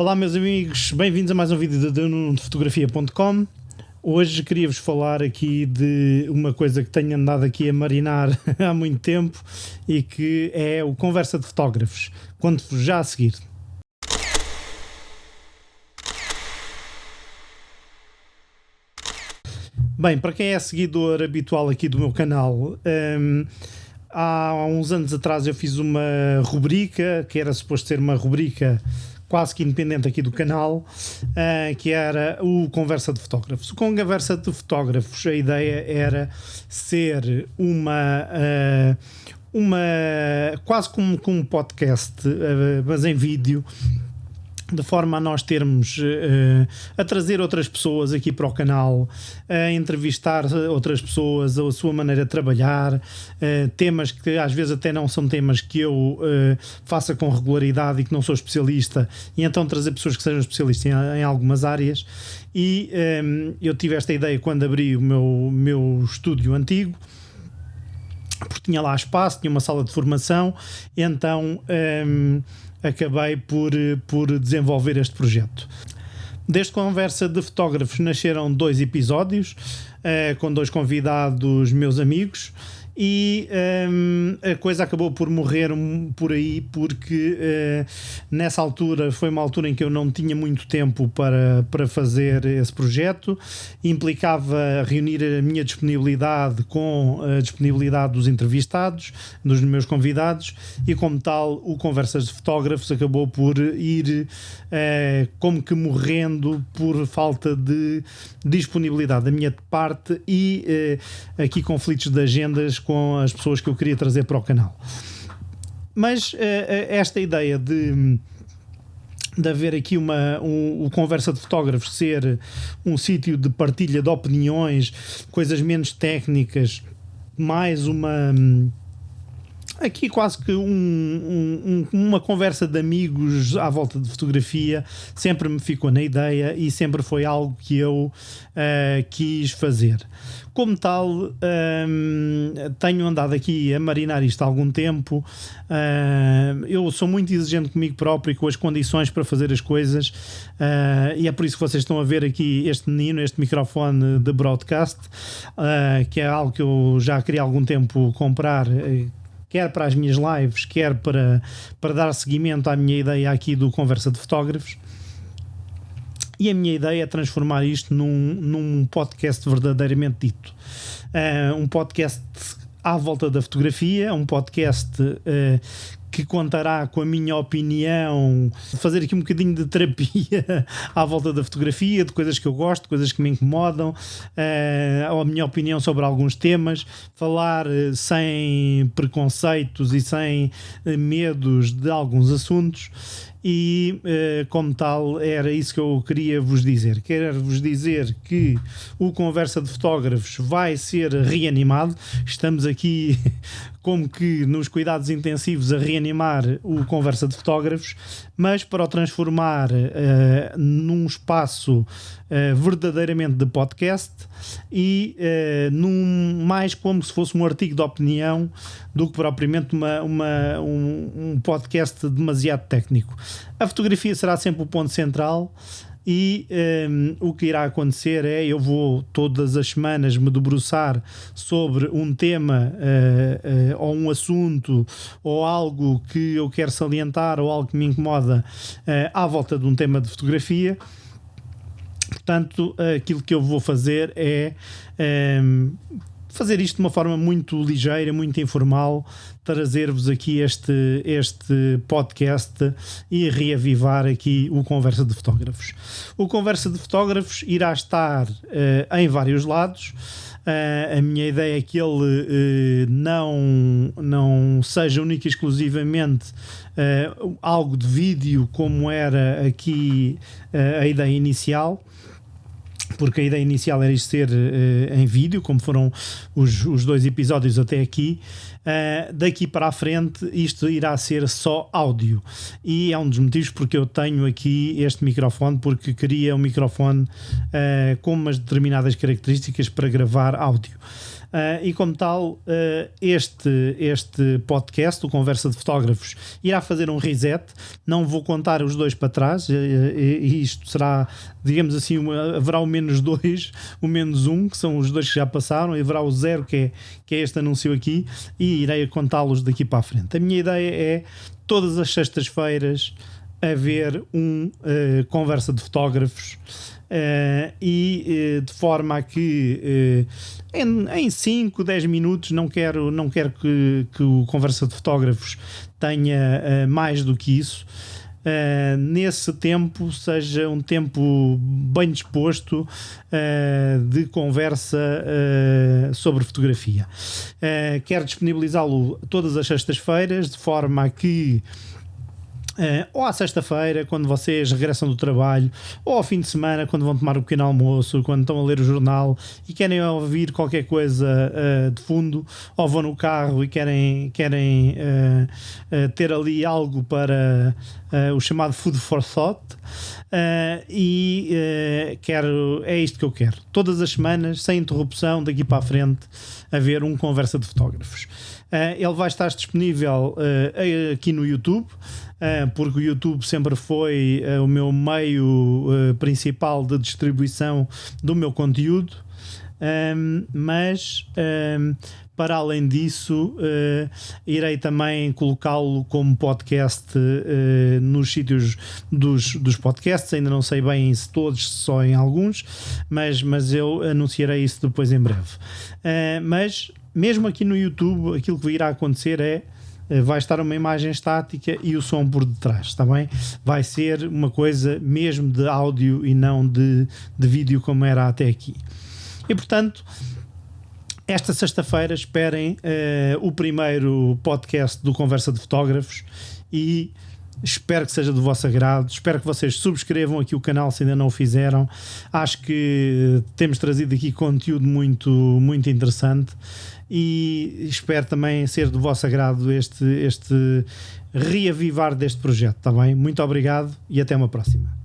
Olá meus amigos, bem-vindos a mais um vídeo de fotografia.com. Hoje queria-vos falar aqui de uma coisa que tenho andado aqui a marinar há muito tempo e que é o Conversa de Fotógrafos. Conto-vos já a seguir. Bem, para quem é seguidor habitual aqui do meu canal, há uns anos atrás eu fiz uma rubrica, que era suposto ser uma rubrica quase que independente aqui do canal, que era o Conversa de Fotógrafos. O Conversa de Fotógrafos, a ideia era ser uma quase como um podcast, mas em vídeo, de forma a nós termos a trazer outras pessoas aqui para o canal, a entrevistar outras pessoas, a sua maneira de trabalhar, temas que às vezes até não são temas que eu faça com regularidade e que não sou especialista, e então trazer pessoas que sejam especialistas em algumas áreas. E eu tive esta ideia quando abri o meu estúdio antigo, porque tinha lá espaço, tinha uma sala de formação, e então acabei por desenvolver este projeto. Deste Conversa de Fotógrafos nasceram 2 episódios, com 2 convidados meus amigos, e a coisa acabou por morrer por aí, porque nessa altura foi uma altura em que eu não tinha muito tempo para fazer esse projeto. Implicava reunir a minha disponibilidade com a disponibilidade dos entrevistados, dos meus convidados, e como tal o Conversas de Fotógrafos acabou por ir como que morrendo por falta de disponibilidade da minha parte e aqui conflitos de agendas com as pessoas que eu queria trazer para o canal. Mas esta ideia de haver aqui o Conversa de Fotógrafos ser um sítio de partilha de opiniões, coisas menos técnicas, mais aqui quase que uma conversa de amigos à volta de fotografia, sempre me ficou na ideia e sempre foi algo que eu quis fazer. Como tal, tenho andado aqui a marinar isto há algum tempo. Eu sou muito exigente comigo próprio e com as condições para fazer as coisas, e é por isso que vocês estão a ver aqui este microfone de broadcast, que é algo que eu já queria há algum tempo comprar, quer para as minhas lives, quer para dar seguimento à minha ideia aqui do Conversa de Fotógrafos. E a minha ideia é transformar isto num podcast verdadeiramente dito. Um podcast à volta da fotografia, um podcast que contará com a minha opinião, fazer aqui um bocadinho de terapia à volta da fotografia, de coisas que eu gosto, coisas que me incomodam, a minha opinião sobre alguns temas, falar sem preconceitos e sem medos de alguns assuntos. E como tal, era isso que eu queria vos dizer. Quero vos dizer que o Conversa de Fotógrafos vai ser reanimado. Estamos aqui como que nos cuidados intensivos a reanimar o Conversa de Fotógrafos, mas para o transformar num espaço verdadeiramente de podcast e mais como se fosse um artigo de opinião do que propriamente um podcast demasiado técnico. A fotografia será sempre o ponto central. E o que irá acontecer é, eu vou todas as semanas me debruçar sobre um tema ou um assunto ou algo que eu quero salientar ou algo que me incomoda à volta de um tema de fotografia. Portanto, aquilo que eu vou fazer é fazer isto de uma forma muito ligeira, muito informal, trazer-vos aqui este podcast e reavivar aqui o Conversa de Fotógrafos. O Conversa de Fotógrafos irá estar em vários lados. A minha ideia é que ele não seja única e exclusivamente algo de vídeo, como era aqui a ideia inicial, porque a ideia inicial era isto ser em vídeo, como foram os 2 episódios até aqui. Daqui para a frente isto irá ser só áudio, e é um dos motivos porque eu tenho aqui este microfone, porque queria um microfone com umas determinadas características para gravar áudio. E como tal, este podcast, o Conversa de Fotógrafos, irá fazer um reset. Não vou contar os dois para trás, e isto será, digamos assim, haverá o -2, o -1, que são os dois que já passaram, e haverá o 0, que é este anúncio aqui, e irei contá-los daqui para a frente. A minha ideia é, todas as sextas-feiras, haver conversa de fotógrafos, de forma a que em 5, 10 minutos, não quero que o Conversa de Fotógrafos tenha mais do que isso. Nesse tempo seja um tempo bem disposto de conversa sobre fotografia. Quero disponibilizá-lo todas as sextas-feiras, de forma a que ou à sexta-feira, quando vocês regressam do trabalho, ou ao fim de semana, quando vão tomar o pequeno almoço, quando estão a ler o jornal e querem ouvir qualquer coisa de fundo, ou vão no carro e querem ter ali algo para o chamado food for thought, é isto que eu quero. Todas as semanas, sem interrupção, daqui para a frente, haver um Conversa de Fotógrafos. Ele vai estar disponível aqui no YouTube, porque o YouTube sempre foi o meu meio principal de distribuição do meu conteúdo, mas para além disso irei também colocá-lo como podcast nos sítios dos podcasts. Ainda não sei bem se todos, só em alguns, mas eu anunciarei isso depois em breve. Mas mesmo aqui no YouTube, aquilo que irá acontecer vai estar uma imagem estática e o som por detrás, está bem? Vai ser uma coisa mesmo de áudio e não de vídeo, como era até aqui. E portanto, esta sexta-feira esperem o primeiro podcast do Conversa de Fotógrafos, e espero que seja do vosso agrado. Espero que vocês subscrevam aqui o canal se ainda não o fizeram. Acho que temos trazido aqui conteúdo muito, muito interessante, e espero também ser do vosso agrado este reavivar deste projeto, está bem? Muito obrigado e até uma próxima.